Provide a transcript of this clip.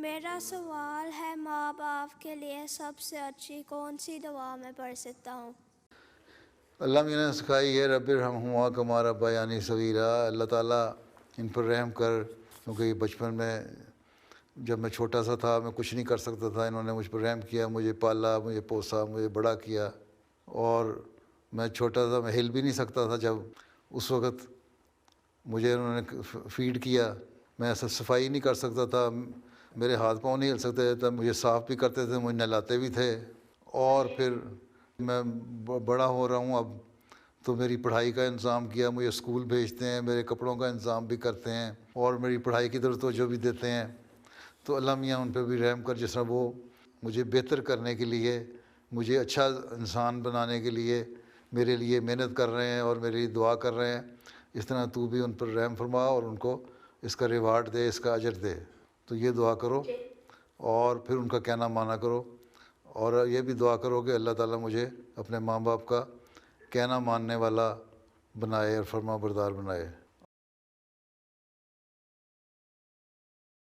میرا سوال ہے، ماں باپ کے لیے سب سے اچھی کون سی دعا میں پڑھ سکتا ہوں؟ اللہ میاں نے سکھائی ہے، رب ارحمہما کما ربیانی صغیرا، اللہ تعالیٰ ان پر رحم کر، کیونکہ یہ بچپن میں جب میں چھوٹا سا تھا میں کچھ نہیں کر سکتا تھا، انہوں نے مجھ پر رحم کیا، مجھے پالا، مجھے پوسا، مجھے بڑا کیا، اور میں چھوٹا تھا، میں ہل بھی نہیں سکتا تھا جب اس وقت مجھے انہوں نے فیڈ کیا، میں ایسا صفائی نہیں کر سکتا تھا، میرے ہاتھ پاؤں نہیں ہل سکتے تھے، مجھے صاف بھی کرتے تھے، مجھے نہلاتے بھی تھے، اور پھر میں بڑا ہو رہا ہوں اب تو میری پڑھائی کا انتظام کیا، مجھے اسکول بھیجتے ہیں، میرے کپڑوں کا انتظام بھی کرتے ہیں اور میری پڑھائی کی طرف توجہ بھی دیتے ہیں، تو اللہ میاں ان پہ بھی رحم کر، جس طرح وہ مجھے بہتر کرنے کے لیے، مجھے اچھا انسان بنانے کے لیے میرے لیے محنت کر رہے ہیں اور میرے لیے دعا کر رہے ہیں، اس طرح تو بھی ان پر رحم فرما اور ان کو اس کا ریوارڈ دے، اس کا اجر دے۔ تو یہ دعا کرو اور پھر ان کا کہنا مانا کرو، اور یہ بھی دعا کرو کہ اللہ تعالیٰ مجھے اپنے ماں باپ کا کہنا ماننے والا بنائے اور فرما بردار بنائے۔